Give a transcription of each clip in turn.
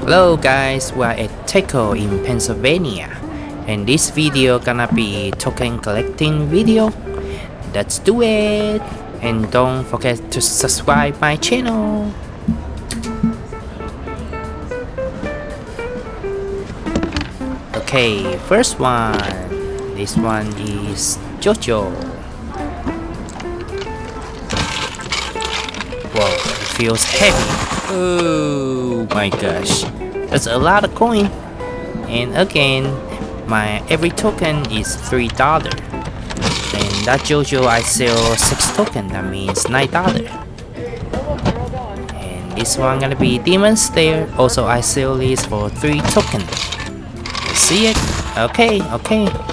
Hello guys, we're at Tekko in Pennsylvania, and this video gonna be token collecting video. Let's do it, and don't forget to subscribe my channel. Okay, first one. This one is JoJo. Whoa, it feels heavy. Oh my gosh, that's a lot of coin. And again, my every token is $3. And that JoJo I sell 6 tokens, that means $9. And this one gonna be Demon Slayer. Also I sell this for 3 tokens. You see it? Okay,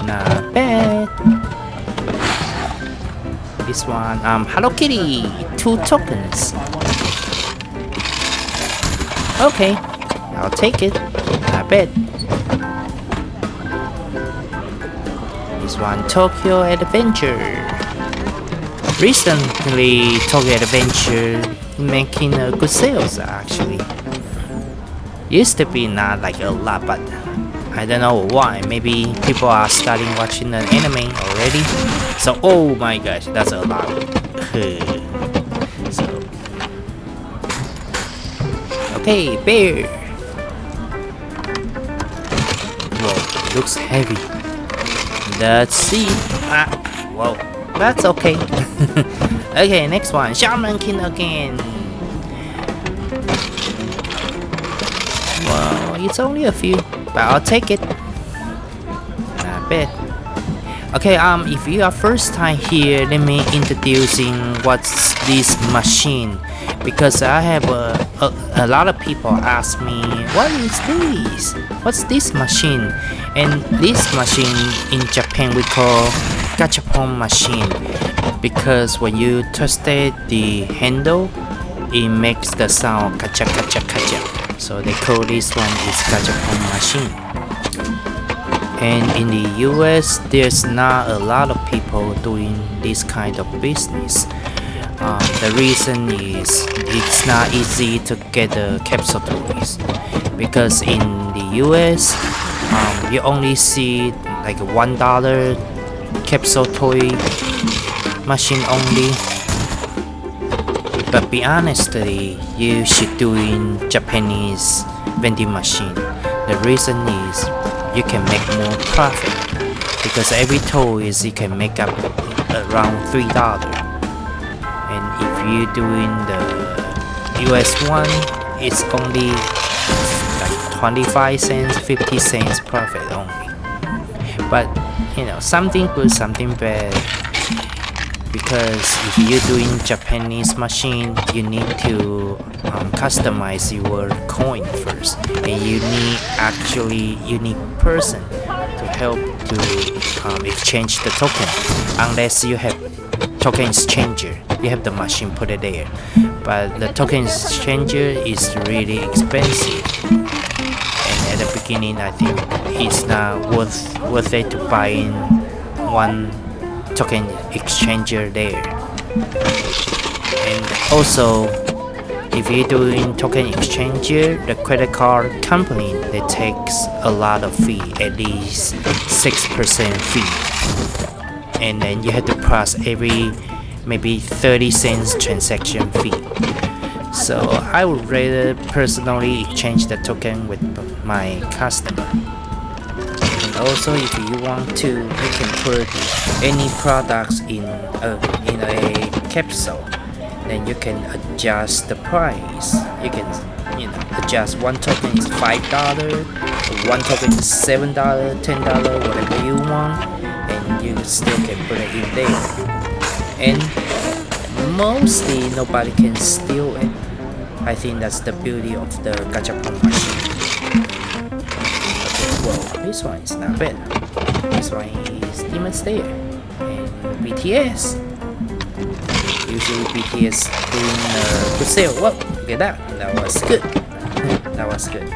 not bad. This one Hello Kitty, 2 tokens. Okay, I'll take it. Not bad. This one, Tokyo Adventure. Recently, Tokyo Adventure making good sales actually. Used to be not like a lot, but I don't know why. Maybe people are starting watching the anime already. So, oh my gosh, that's a lot. Okay, bear. Whoa, looks heavy. Let's see. Whoa, that's okay. Okay, next one, Shaman King again. Well, it's only a few, but I'll take it. Not bad. Okay, if you are first time here, let me introducing what's this machine, because I have a lot of people ask me, what is this? What's this machine? And this machine in Japan we call Gashapon Machine, because when you twisted the handle, it makes the sound kacha kacha kacha. So they call this one is Gashapon Machine. And in the US, there's not a lot of people doing this kind of business. The reason is it's not easy to get the capsule toys, because in the US, you only see like $1 capsule toy machine only. But be honestly, you should do in Japanese vending machine. The reason is you can make more profit, because every toy is you can make up around $3. And if you're doing the US one, it's only like 25 cents, 50 cents profit only. But you know, something good, something bad, because if you're doing Japanese machine, you need to customize your coin first, and you need actually unique person to help to exchange the token. Unless you have token exchanger, you have the machine put it there, but the token exchanger is really expensive, and at the beginning I think it's not worth it to buy in one token exchanger there. And also, if you're doing token exchanger, the credit card company, they takes a lot of fee, at least 6% fee, and then you have to plus every maybe 30 cents transaction fee. So I would rather personally exchange the token with my customer. And also, if you want to, you can put any products in a capsule. Then you can adjust the price. You can, adjust one token is $5, one token is $7, $10, whatever you want, and you still can put it in there. And mostly nobody can steal it. I think that's the beauty of the Gashapon machine. Okay, well, this one is not bad. This one is Demon Slayer and BTS. Usually BTS doing a good sale. Whoa, look at that. That was good. That was good.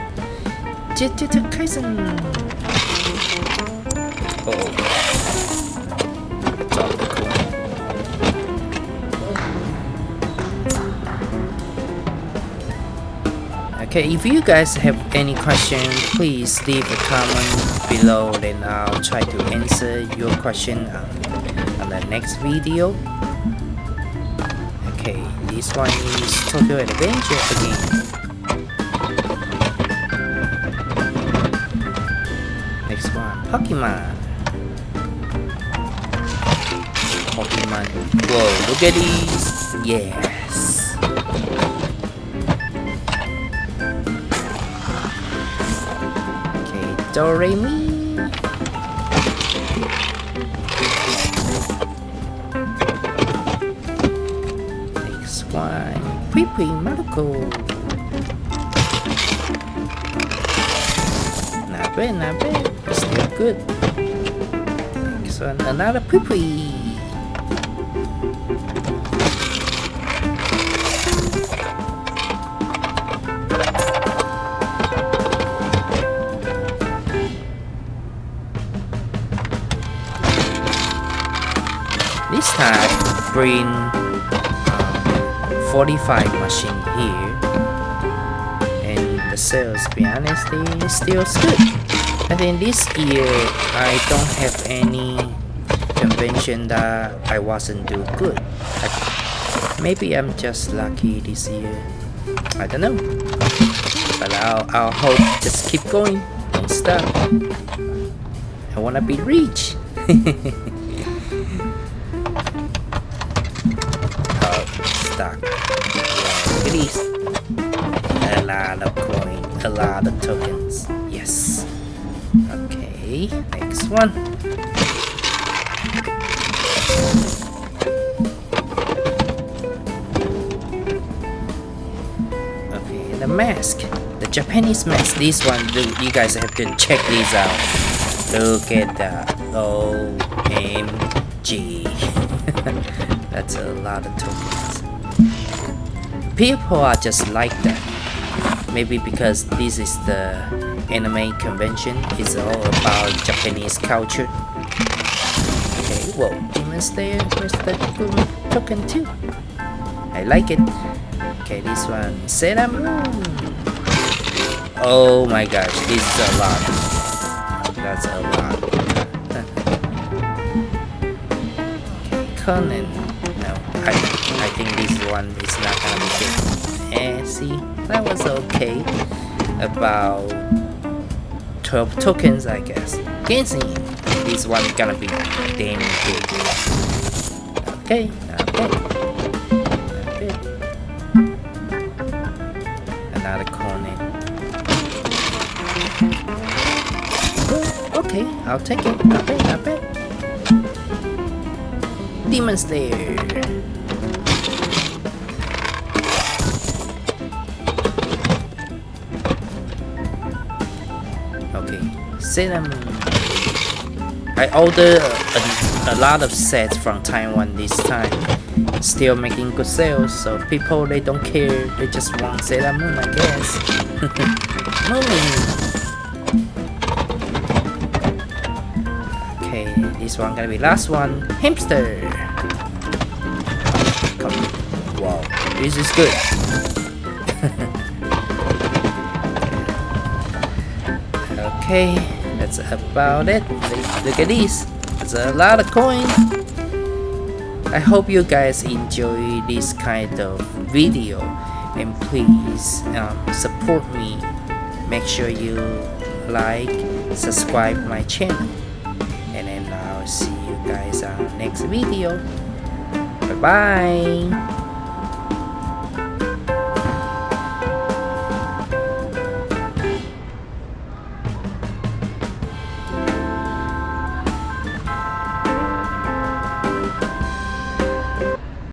Jujutsu Kaisen. Oh. Drop the coin. Okay, if you guys have any question, please leave a comment below, then I'll try to answer your question on the next video. Okay, this one is Tokyo Adventure again. Next one, Pokemon. Whoa, look at these. Yes. Okay, Doremi. Next one, Pee Marco. Not bad. Still good. Next one, another Pee. This time bring 45 machine here, and the sales, to be honest, is still good. I think this year I don't have any convention that I wasn't do good. Maybe I'm just lucky this year. I don't know, but I'll hope just keep going, don't stop. I wanna be rich. Stock. Look at these. A lot of coins, a lot of tokens. Yes. Okay, next one. Okay, the mask. The Japanese mask. This one, you guys have to check these out. Look at that. OMG. That's a lot of tokens. People are just like that. Maybe because this is the anime convention. It's all about Japanese culture. Okay, whoa, Demon Slayer. Where's the token too? I like it. Okay, this one, Sailor Moon. Oh my gosh, this is a lot. That's a lot. Okay, Conan. No, I think this one is not gonna be good. See, that was okay. About 12 tokens, I guess. Genshin. This one is gonna be damn good. Okay, not bad. Another Conan. Okay, I'll take it. Not bad. Demon Slayer. Okay, Sailor Moon. I ordered a lot of sets from Taiwan this time. Still making good sales, so people, they don't care. They just want Sailor Moon, I guess. Okay, this one gonna be last one. Hamster. Come on. Wow, this is good. Okay, that's about it. Look at this. It's a lot of coins. I hope you guys enjoy this kind of video, and please support me. Make sure you like, subscribe my channel, and then I'll see you guys on next video. Bye bye.